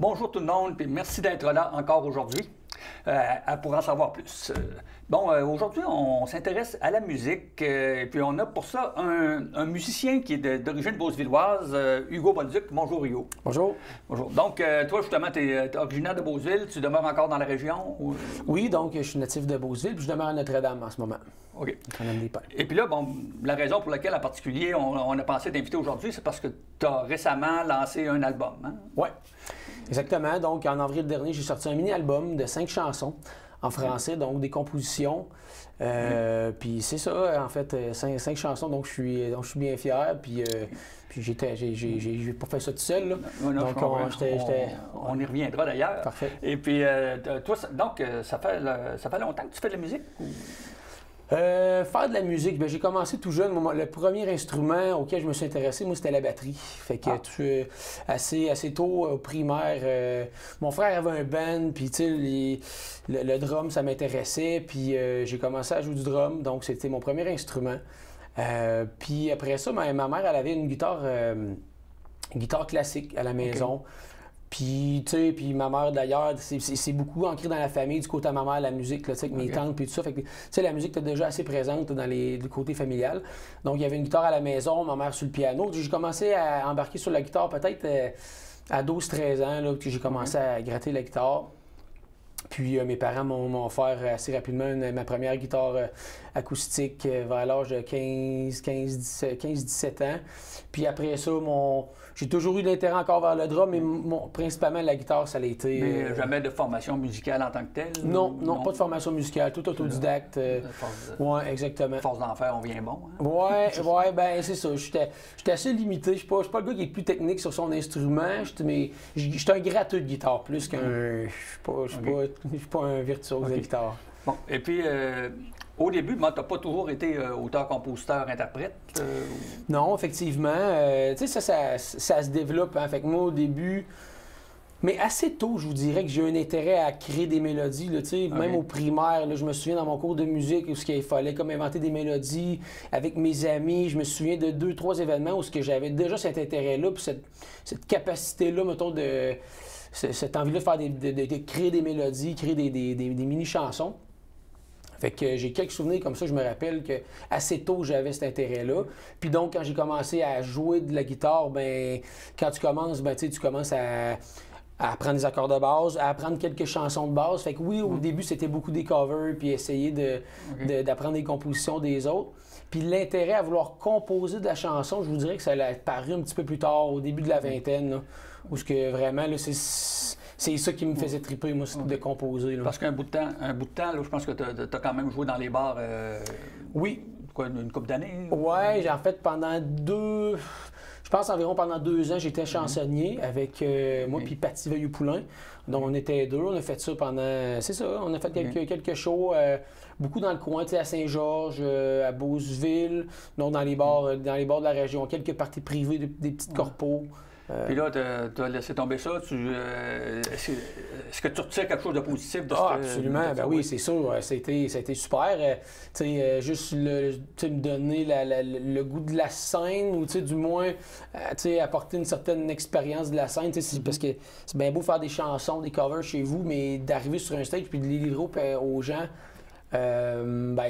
bonjour tout le monde, puis merci d'être là encore aujourd'hui pour en savoir plus. Aujourd'hui, on s'intéresse à la musique, et puis on a pour ça un musicien qui est d'origine beaucevilloise, Hugo Bolduc. Bonjour Hugo. Bonjour. Bonjour. Donc, toi, justement, tu es originaire de Beauceville, tu demeures encore dans la région? Ou... Oui, donc je suis natif de Beauceville, puis je demeure à Notre-Dame en ce moment. OK. Et puis là, bon, la raison pour laquelle, en particulier, on a pensé t'inviter aujourd'hui, c'est parce que tu as récemment lancé un album. Hein? Oui, exactement. Donc, en avril dernier, j'ai sorti un mini-album de 5 chansons en français, donc des compositions. Puis c'est ça, en fait, 5 chansons, donc je suis bien fier. Puis j'ai pas fait ça tout seul. Là. Non, donc on y reviendra d'ailleurs. Parfait. Et puis, toi, donc, ça fait longtemps que tu fais de la musique? Ou... Faire de la musique, j'ai commencé tout jeune. Le premier instrument auquel je me suis intéressé, moi, c'était la batterie. Fait que assez tôt au primaire, mon frère avait un band, puis le drum, ça m'intéressait, puis j'ai commencé à jouer du drum, donc c'était mon premier instrument. Puis après ça, ma mère, elle avait une guitare classique à la maison. Okay. Puis, tu sais, puis ma mère, d'ailleurs, c'est beaucoup ancré dans la famille, du côté de ma mère, la musique, là, avec mes tantes, puis tout ça. Fait que, tu sais, la musique était déjà assez présente dans le côté familial. Donc, il y avait une guitare à la maison, ma mère sur le piano. J'ai commencé à embarquer sur la guitare peut-être à 12-13 ans, là, que j'ai commencé à gratter la guitare. Puis mes parents m'ont offert assez rapidement ma première guitare acoustique vers l'âge de 15-17 ans. Puis après ça, j'ai toujours eu de l'intérêt encore vers le drum, mais principalement la guitare, ça l'a été... Mais jamais de formation musicale en tant que telle? Non, pas de formation musicale, tout autodidacte. Oui, exactement. Force d'en faire, on vient bon. Hein? Oui, ben c'est ça. J'étais assez limité. Je suis pas le gars qui est plus technique sur son instrument, mais j'étais un gratteux de guitare plus qu'un... Je suis pas un virtuose de guitare. Bon, et puis... Au début, tu n'as pas toujours été auteur, compositeur, interprète? Non, effectivement. Tu sais, ça se développe. Hein. Fait que moi, au début, mais assez tôt, je vous dirais que j'ai eu un intérêt à créer des mélodies. Là, même au primaire, là, je me souviens dans mon cours de musique où il fallait comme inventer des mélodies avec mes amis. Je me souviens de 2-3 événements où j'avais déjà cet intérêt-là, puis cette capacité-là, mettons, cette envie-là de créer des mélodies, créer des mini-chansons. Fait que j'ai quelques souvenirs comme ça, je me rappelle que assez tôt j'avais cet intérêt-là. Puis donc quand j'ai commencé à jouer de la guitare, quand tu commences, tu commences à apprendre des accords de base, à apprendre quelques chansons de base. Fait que oui, au début c'était beaucoup des covers, puis essayer d'apprendre des compositions des autres. Puis l'intérêt à vouloir composer de la chanson, je vous dirais que ça a paru un petit peu plus tard, au début de la vingtaine, là, où vraiment, là, c'est ça qui me faisait triper, moi, de composer. Là. Parce qu'un bout de temps, là, je pense que tu as quand même joué dans les bars. Oui. Quoi, une couple d'années? Oui, j'ai en fait pendant environ pendant 2 ans, j'étais chansonnier avec moi puis Paty Veilleux-Poulain. Donc on était 2, on a fait ça pendant. C'est ça, on a fait quelques shows, beaucoup dans le coin, à Saint-Georges, à Beauceville, donc dans les bars de la région, quelques parties privées, des petites corpos. Puis là, tu as laissé tomber ça. Est-ce que tu retires quelque chose de positif de absolument. Oui, c'est sûr. Ça a été super. Juste me donner le goût de la scène ou du moins apporter une certaine expérience de la scène. Parce que c'est bien beau faire des chansons, des covers chez vous, mais d'arriver sur un stage puis de les livrer aux gens.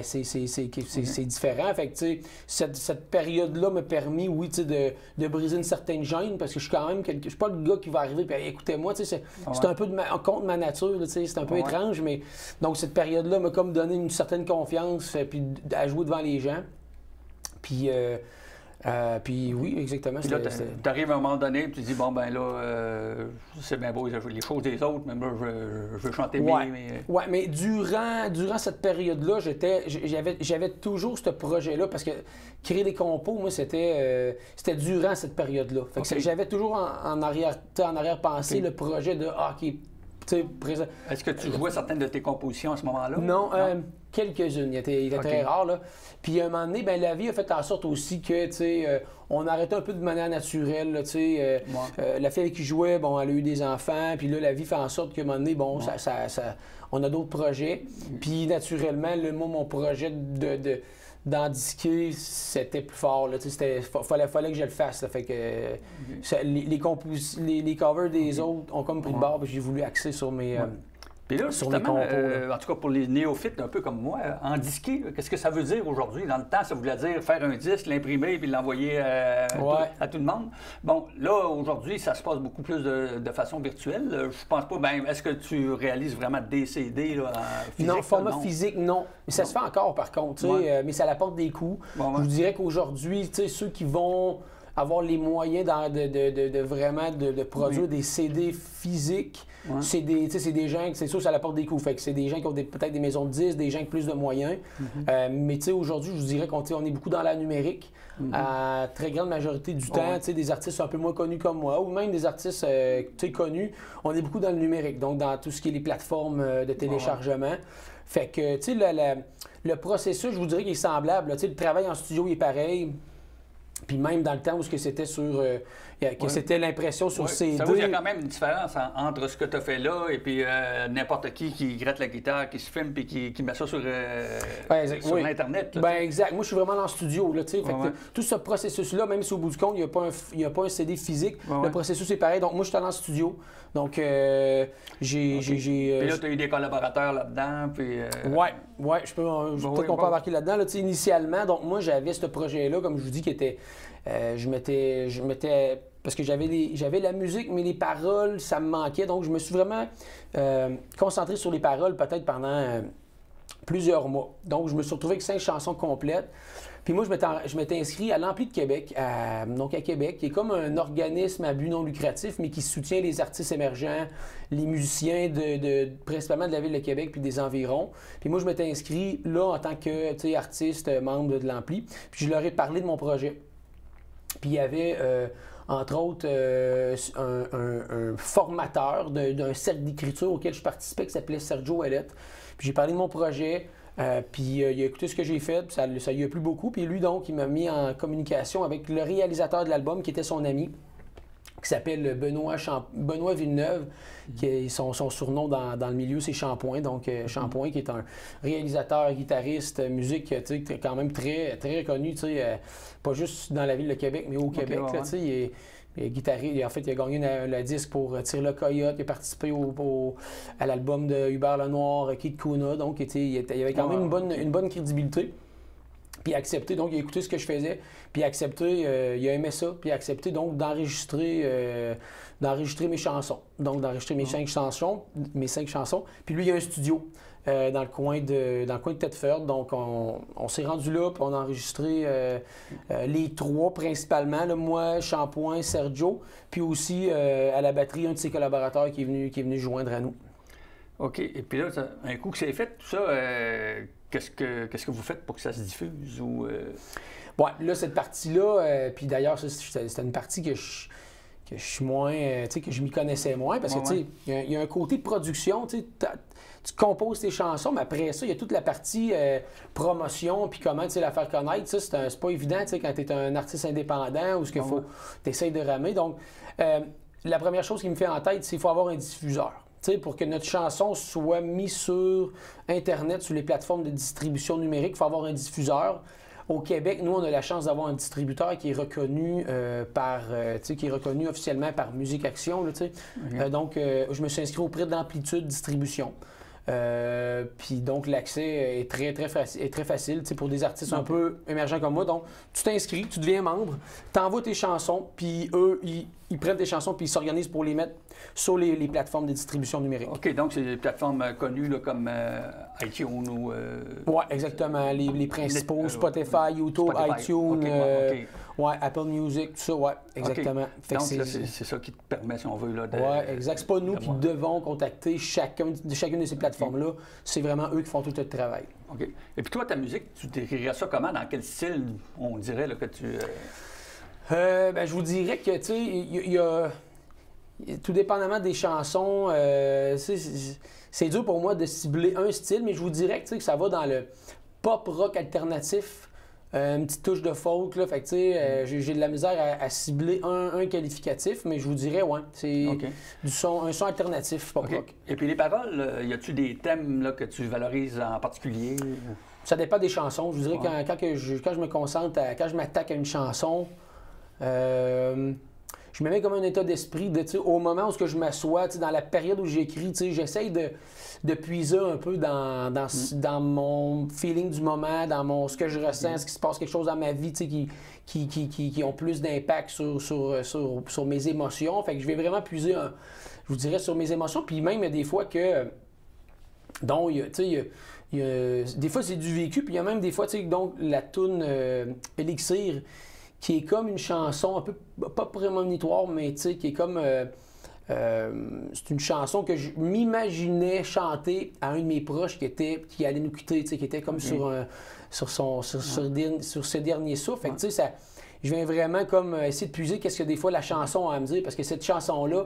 C'est différent. Fait que, cette période-là m'a permis, oui, de briser une certaine gêne parce que je suis quand même je suis pas le gars qui va arriver et écoutez-moi, c'est un peu contre ma nature, c'est un peu étrange, mais donc cette période-là m'a comme donné une certaine confiance puis à jouer devant les gens. Puis oui, exactement. Puis là, tu arrives à un moment donné et tu dis, bon, ben là, c'est bien beau les choses des autres, même là, je veux chanter bien. Oui, mais durant cette période-là, j'avais toujours ce projet-là parce que créer des compos, moi, c'était durant cette période-là. J'avais toujours en arrière-pensée le projet de hockey. Est-ce que tu jouais certaines de tes compositions à ce moment-là? Non. quelques-unes. Il était très rare, là. Puis, à un moment donné, ben, la vie a fait en sorte aussi que, tu sais, on arrêtait un peu de manière naturelle, là, tu sais. La fille avec qui jouait, bon, elle a eu des enfants. Puis là, la vie fait en sorte qu'à un moment donné, bon, on a d'autres projets. Puis, naturellement, moi, mon projet d'en disquer, c'était plus fort. Il fallait que je le fasse. Là, fait que les covers des autres ont comme pris de bord, puis j'ai voulu axer sur mes. Puis là, justement, en tout cas pour les néophytes un peu comme moi, en disquer, qu'est-ce que ça veut dire aujourd'hui? Dans le temps, ça voulait dire faire un disque, l'imprimer puis l'envoyer à tout le monde. Bon, là, aujourd'hui, ça se passe beaucoup plus de façon virtuelle. Je pense pas, bien, est-ce que tu réalises vraiment des CD là, en physique? Non, format physique, non. Mais ça se fait encore, par contre, mais ça apporte des coûts. Je vous dirais qu'aujourd'hui, ceux qui vont avoir les moyens de vraiment de produire des CD physiques, c'est des gens, c'est sûr, ça apporte des coûts. Fait que c'est des gens qui ont peut-être des maisons de disques, des gens avec plus de moyens. Mais aujourd'hui, je vous dirais qu'on est beaucoup dans la numérique. À très grande majorité du temps, des artistes un peu moins connus comme moi, ou même des artistes connus, on est beaucoup dans le numérique, donc dans tout ce qui est les plateformes de téléchargement. Fait que, le processus, je vous dirais qu'il est semblable. Le travail en studio est pareil. Puis même dans le temps où c'était sur c'était l'impression sur CD. Ça veut dire qu'il y a quand même une différence entre ce que tu as fait là et puis n'importe qui gratte la guitare, qui se filme puis qui met ça sur Internet. Là, exact. Moi, je suis vraiment dans le studio. Là, fait que tout ce processus-là, même si au bout du compte, il n'y a pas un CD physique, le processus est pareil. Donc, moi, je suis dans le studio. Donc, Puis là, tu as eu des collaborateurs là-dedans. Puis, je peux peut-être qu'on peut embarquer là-dedans. Là, initialement, donc moi, j'avais ce projet-là, comme je vous dis, qui était. Je m'étais. Parce que j'avais la musique, mais les paroles, ça me manquait. Donc, je me suis vraiment concentré sur les paroles peut-être pendant plusieurs mois. Donc, je me suis retrouvé avec 5 chansons complètes. Puis moi, je m'étais inscrit à l'Ampli de Québec, donc à Québec, qui est comme un organisme à but non lucratif, mais qui soutient les artistes émergents, les musiciens principalement de la ville de Québec puis des environs. Puis moi, je m'étais inscrit là en tant que artiste, membre de l'Ampli. Puis je leur ai parlé de mon projet. Puis il y avait, entre autres, un formateur d'un cercle d'écriture auquel je participais qui s'appelait Sergio Ouellette. Puis j'ai parlé de mon projet. Puis il a écouté ce que j'ai fait, puis ça lui a plu beaucoup. Puis lui, donc, il m'a mis en communication avec le réalisateur de l'album, qui était son ami, qui s'appelle Benoît Villeneuve, qui son surnom dans le milieu, c'est Shampoing. Donc, Shampoing, qui est un réalisateur, guitariste, musique, quand même très, très reconnu, pas juste dans la ville de Québec, mais au Québec. Il est guitariste, en fait, il a gagné le disque pour Tire le Coyote, il a participé à l'album de Hubert Lenoir, Kid Kuna, donc il avait quand même une bonne crédibilité. Puis il a accepté, donc il a écouté ce que je faisais, puis il a accepté, il a aimé ça, puis il a accepté donc d'enregistrer mes chansons. Donc d'enregistrer mes 5 chansons, Puis lui, il y a un studio dans le coin de Thetford. Donc on s'est rendu là, puis on a enregistré les 3 principalement, là, moi, Shampoing, Sergio, puis aussi à la batterie, un de ses collaborateurs qui est venu joindre à nous. OK. Et puis là, un coup que c'est fait, tout ça, qu'est-ce que vous faites pour que ça se diffuse? Bon, là, cette partie-là, puis d'ailleurs, c'était une partie que je suis moins, que je m'y connaissais moins, parce que, il y a un côté de production, tu composes tes chansons, mais après ça, il y a toute la partie promotion, puis comment la faire connaître. Ça, c'est pas évident, quand tu es un artiste indépendant ou ce qu'il faut, tu essaies de ramer. Donc, la première chose qui me fait en tête, c'est qu'il faut avoir un diffuseur. Pour que notre chanson soit mise sur Internet, sur les plateformes de distribution numérique, il faut avoir un diffuseur. Au Québec, nous, on a la chance d'avoir un distributeur qui est reconnu qui est reconnu officiellement par Musique Action. Donc, je me suis inscrit auprès d'Amplitude Distribution. Puis donc, l'accès est très facile pour des artistes un peu émergents comme moi. Donc, tu t'inscris, tu deviens membre, tu envoies tes chansons, puis eux, ils prennent tes chansons puis ils s'organisent pour les mettre sur les plateformes de distribution numérique. OK, donc c'est des plateformes connues là, comme iTunes ou... Oui, exactement. Les principaux, Spotify, YouTube, iTunes, Apple Music, tout ça, oui, exactement. Okay. Donc là, c'est ça qui te permet, si on veut, là, de... Oui, exact. C'est pas nous qui devons contacter chacune de ces plateformes-là. C'est vraiment eux qui font tout le travail. OK. Et puis toi, ta musique, tu décrirais ça comment? Dans quel style, on dirait, là, que tu... Je vous dirais que, tu sais, il tout dépendamment des chansons, c'est dur pour moi de cibler un style, mais je vous dirais que ça va dans le pop-rock alternatif, une petite touche de folk, là, fait que j'ai de la misère à cibler un qualificatif, mais je vous dirais, ouais, c'est un son alternatif pop-rock. Et puis les paroles, y a-tu des thèmes là, que tu valorises en particulier? Ça dépend des chansons. Je vous dirais quand je me concentre, quand je m'attaque à une chanson, je me mets comme un état d'esprit au moment où je m'assois, dans la période où j'écris, j'essaye de puiser un peu dans mon feeling du moment, dans ce que je ressens, ce qui se passe quelque chose dans ma vie qui ont plus d'impact sur mes émotions. Fait que je vais vraiment puiser, je vous dirais, sur mes émotions. Puis même, il y a des fois que... Donc, des fois, c'est du vécu, puis il y a même des fois, donc la toune Elixir, qui est comme une chanson un peu, pas prémonitoire, mais qui est comme... c'est une chanson que je m'imaginais chanter à un de mes proches qui allait nous quitter, qui était comme sur ce dernier souffle. Fait que, je viens vraiment comme essayer de puiser qu'est-ce que des fois la chanson a à me dire, parce que cette chanson-là,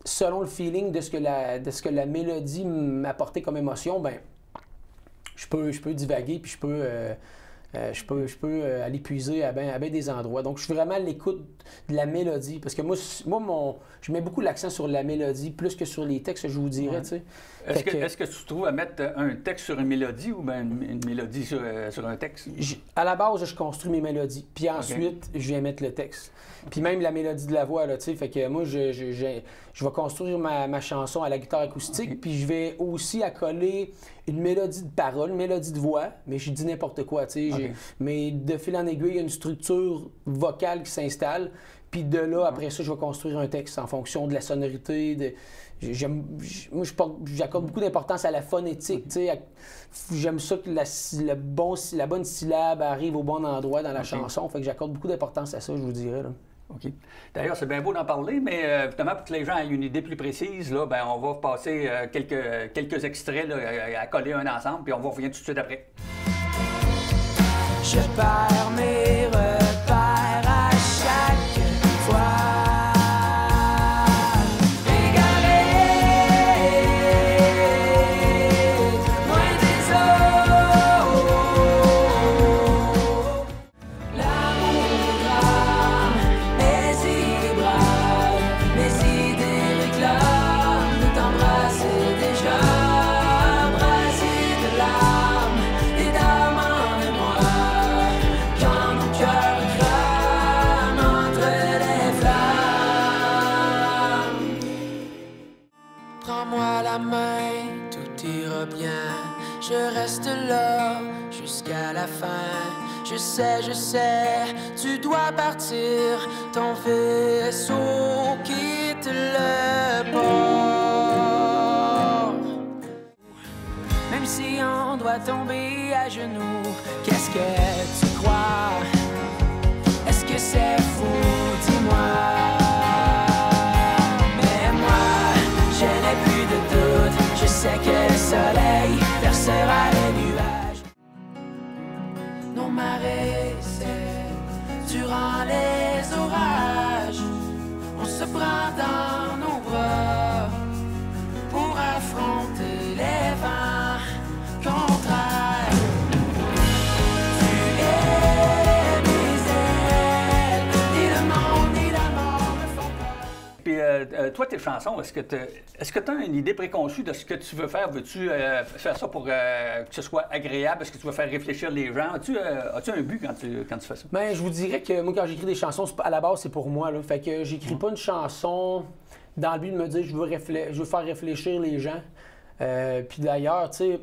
selon le feeling de ce que la mélodie m'apportait comme émotion, ben je peux divaguer, puis je peux aller puiser à bien des endroits. Donc, je suis vraiment à l'écoute de la mélodie. Parce que moi je mets beaucoup l'accent sur la mélodie, plus que sur les textes, je vous dirais. Est-ce que tu trouves à mettre un texte sur une mélodie ou bien une mélodie sur un texte? À la base, je construis mes mélodies. Puis ensuite, je viens mettre le texte. Puis même la mélodie de la voix, là, fait que moi, je vais construire ma chanson à la guitare acoustique, puis je vais aussi accoler une mélodie de parole, une mélodie de voix, mais je dis n'importe quoi, mais de fil en aiguille, il y a une structure vocale qui s'installe, puis de là, après ça, je vais construire un texte en fonction de la sonorité. Moi, j'accorde beaucoup d'importance à la phonétique, j'aime ça que la bonne syllabe arrive au bon endroit dans la chanson, fait que j'accorde beaucoup d'importance à ça, je vous dirais, là. OK. D'ailleurs, c'est bien beau d'en parler, mais évidemment, pour que les gens aient une idée plus précise, là, on va passer quelques extraits là, à coller un ensemble, puis on va revenir tout de suite après. Je perds mes repères à chaque fois. Je reste là jusqu'à la fin. Je sais, tu dois partir. Ton vaisseau quitte le port. Même si on doit tomber à genoux, qu'est-ce que tu crois? Est-ce que c'est fou? Dis-moi. Mais moi, je n'ai plus de doute. Je sais que le soleil percera les nuages. Nos marées cèdent durant les orages. On se prend dans nos bras pour affronter les vents contraires. Tu es mes ailes, ni le monde ni la mort me font peur. Puis toi, tes chansons, est-ce que tu as une idée préconçue de ce que tu veux faire? Veux-tu faire ça pour que ce soit agréable? Est-ce que tu veux faire réfléchir les gens? As-tu un but quand tu fais ça? Bien, je vous dirais que moi, quand j'écris des chansons, à la base, c'est pour moi. Là. Fait que j'écris pas une chanson dans le but de me dire je veux faire réfléchir les gens. Puis d'ailleurs, tu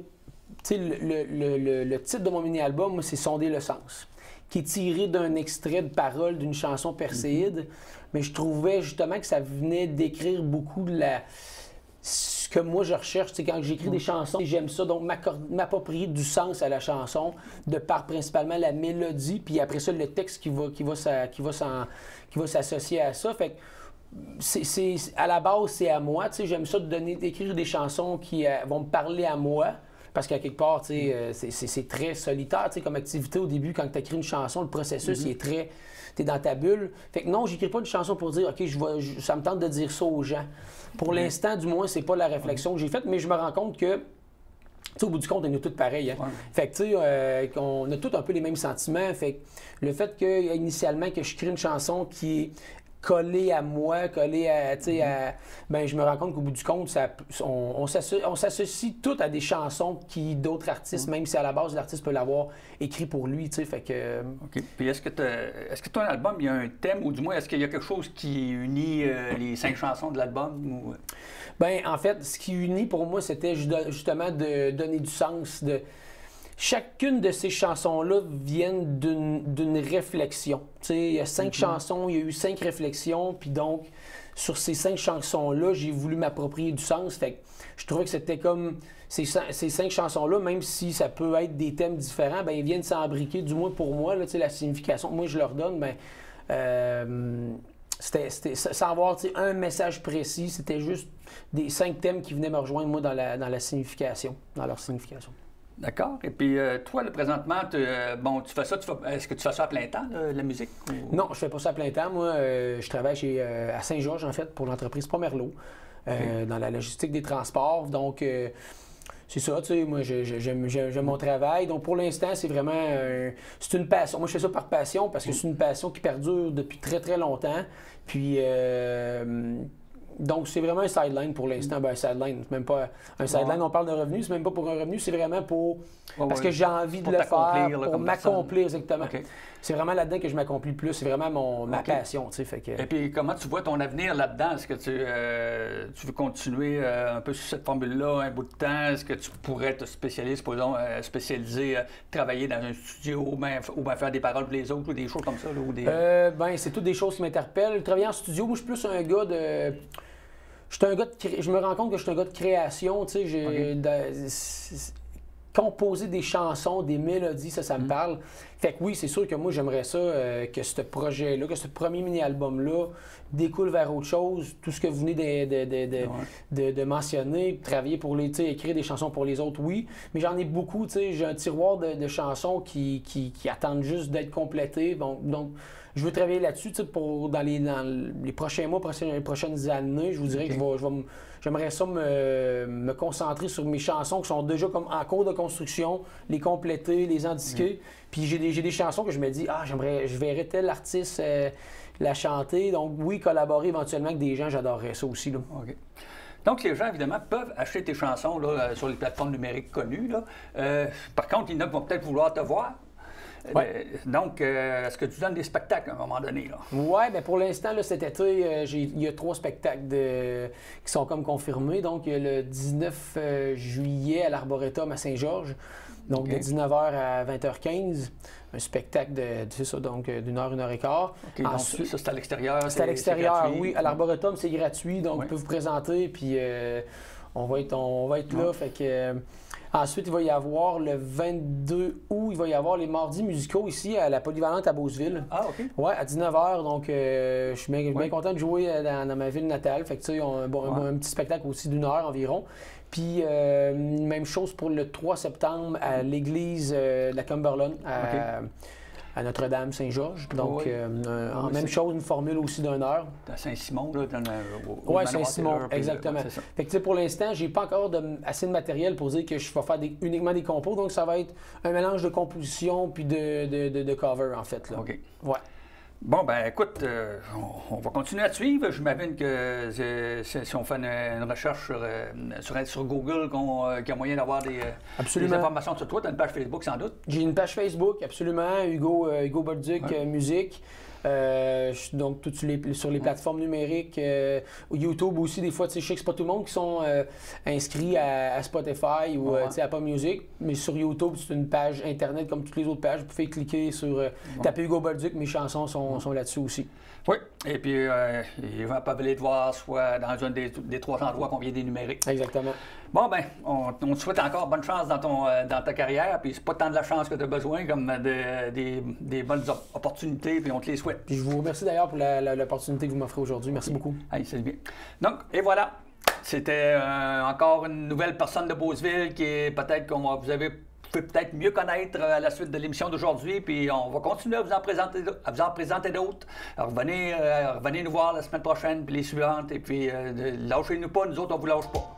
sais, le titre de mon mini-album, moi, c'est Sonder le sens, qui est tiré d'un extrait de parole d'une chanson perséide. Mais je trouvais justement que ça venait décrire beaucoup de ce que moi je recherche. Tu sais, quand j'écris des chansons, j'aime ça, donc m'approprier du sens à la chanson, de par principalement la mélodie, puis après ça, le texte qui va s'associer à ça. Fait que à la base, c'est à moi. Tu sais, j'aime ça d'écrire des chansons qui vont me parler à moi. parce qu'à quelque part, tu sais, c'est très solitaire, tu sais, comme activité au début, quand tu écris une chanson, le processus, il est très... Tu es dans ta bulle. Fait que non, j'écris pas une chanson pour dire, OK, ça me tente de dire ça aux gens. Pour l'instant, du moins, c'est pas la réflexion que j'ai faite, mais je me rends compte que, tu sais, au bout du compte, on est tous pareils. Hein? Fait que, tu sais, on a tous un peu les mêmes sentiments. Fait que le fait que, initialement, que je crée une chanson qui est collé à moi, collé à, tu sais, ben je me rends compte qu'au bout du compte, on s'associe toutes à des chansons qui d'autres artistes, même si à la base l'artiste peut l'avoir écrit pour lui, tu sais, fait que... OK. Puis est-ce que ton album, il y a un thème, ou du moins, est-ce qu'il y a quelque chose qui unit les 5 chansons de l'album? Ou... Ben en fait, ce qui unit pour moi, c'était justement de donner du sens, Chacune de ces chansons-là viennent d'une réflexion. Tu sais, il y a 5 chansons, il y a eu 5 réflexions, puis donc, sur ces 5 chansons-là, j'ai voulu m'approprier du sens. Fait que je trouvais que c'était comme ces 5 chansons-là, même si ça peut être des thèmes différents, ben ils viennent s'embriquer, du moins pour moi, là, tu sais, la signification que moi je leur donne, ben, c'était sans avoir un message précis, c'était juste des 5 thèmes qui venaient me rejoindre, moi, dans la signification, dans leur signification. D'accord. Et puis, toi, là, présentement, tu fais ça, est-ce que tu fais ça à plein temps, la musique? Ou... Non, je fais pas ça à plein temps. Moi, je travaille à Saint-Georges, en fait, pour l'entreprise Pomerleau, dans la logistique des transports. Donc, c'est ça, tu sais, moi, j'aime mon travail. Donc, pour l'instant, c'est vraiment... c'est une passion. Moi, je fais ça par passion parce que c'est une passion qui perdure depuis très, très longtemps. Puis... donc, c'est vraiment un sideline pour l'instant. Ben, un sideline, c'est même pas un sideline, on parle de revenus, c'est même pas pour un revenu, c'est vraiment pour... parce que j'ai envie de le faire, pour m'accomplir, exactement. Okay. C'est vraiment là-dedans que je m'accomplis le plus, c'est vraiment ma passion, tu sais, fait que... Et puis, comment tu vois ton avenir là-dedans? Est-ce que tu veux continuer un peu sur cette formule-là un bout de temps? Est-ce que tu pourrais te spécialiser, travailler dans un studio ou bien faire des paroles pour les autres ou des choses comme ça? Là, ou des... ben, c'est toutes des choses qui m'interpellent. Travailler en studio, moi, je suis plus un gars de... Je me rends compte que je suis un gars de création, tu sais, composer des chansons, des mélodies, ça me parle. Fait que oui, c'est sûr que moi, j'aimerais ça, que ce projet-là, que ce premier mini-album-là découle vers autre chose. Tout ce que vous venez de mentionner, travailler pour les, tu sais, écrire des chansons pour les autres, oui. Mais j'en ai beaucoup, tu sais, j'ai un tiroir de chansons qui attendent juste d'être complétées. Donc je veux travailler là-dessus, tu sais, dans les prochains mois, les prochaines années. Je vous dirais que j'aimerais ça me concentrer sur mes chansons qui sont déjà comme en cours de construction, les compléter, les indiquer. Puis j'ai des chansons que je me dis, je verrais tel artiste la chanter. Donc oui, collaborer éventuellement avec des gens, j'adorerais ça aussi, là. OK. Donc, les gens, évidemment, peuvent acheter tes chansons là, sur les plateformes numériques connues. Là. Par contre, il y en a qui vont peut-être vouloir te voir. Ouais. Donc, est-ce que tu donnes des spectacles à un moment donné? Oui, bien pour l'instant, cet été, il y a 3 spectacles qui sont comme confirmés. Donc, il y a le 19 juillet à l'Arboretum à Saint-Georges, donc de 19h à 20h15. Un spectacle d'une heure, 1h15. Okay, ensuite, ça, c'est à l'extérieur? C'est à l'extérieur, oui. À l'Arboretum, c'est gratuit, donc vous pouvez vous présenter, puis on va être là. Fait que... ensuite, il va y avoir le 22 août, il va y avoir les mardis musicaux ici à la Polyvalente à Beauceville. Ah, OK. Oui, à 19h. Donc, je suis bien content de jouer dans ma ville natale. Fait que, tu sais, un petit spectacle aussi d'1 heure environ. Puis, même chose pour le 3 septembre à l'église de la Cumberland, à Notre-Dame-Saint-Georges. Donc, même chose, une formule aussi d'1 heure. À Saint-Simon, là, oui, Saint-Simon, exactement. Fait que, pour l'instant, j'ai pas encore assez de matériel pour dire que je vais faire uniquement des compos. Donc, ça va être un mélange de composition puis de cover, en fait. Là. OK. Ouais. Bon, ben écoute, on va continuer à te suivre. J'imagine que si on fait une recherche sur Google, qu'il y a moyen d'avoir des informations sur toi. Tu as une page Facebook, sans doute? J'ai une page Facebook, absolument. Hugo Bolduc, musique. Donc, sur les plateformes numériques, YouTube aussi, des fois, je sais que c'est pas tout le monde qui sont inscrits à Spotify ou à Apple Music, mais sur YouTube, c'est une page Internet comme toutes les autres pages. Vous pouvez cliquer sur taper Hugo Bolduc, mes chansons sont là-dessus aussi. Oui, et puis ils vont pas venir te voir soit dans un des 3 endroits qu'on vient d'énumérer. Exactement. Bon, ben, on te souhaite encore bonne chance dans ta carrière, puis c'est pas tant de la chance que tu as besoin comme des bonnes opportunités, puis on te les souhaite. Puis je vous remercie d'ailleurs pour l'opportunité que vous m'offrez aujourd'hui. Merci beaucoup. Allez, c'est bien. Donc, et voilà. C'était encore une nouvelle personne de Beauceville qui est peut-être vous avez pouvez peut-être mieux connaître à la suite de l'émission d'aujourd'hui, puis on va continuer à vous en présenter d'autres. Revenez nous voir la semaine prochaine, puis les suivantes, et puis lâchez-nous pas, nous autres on vous lâche pas.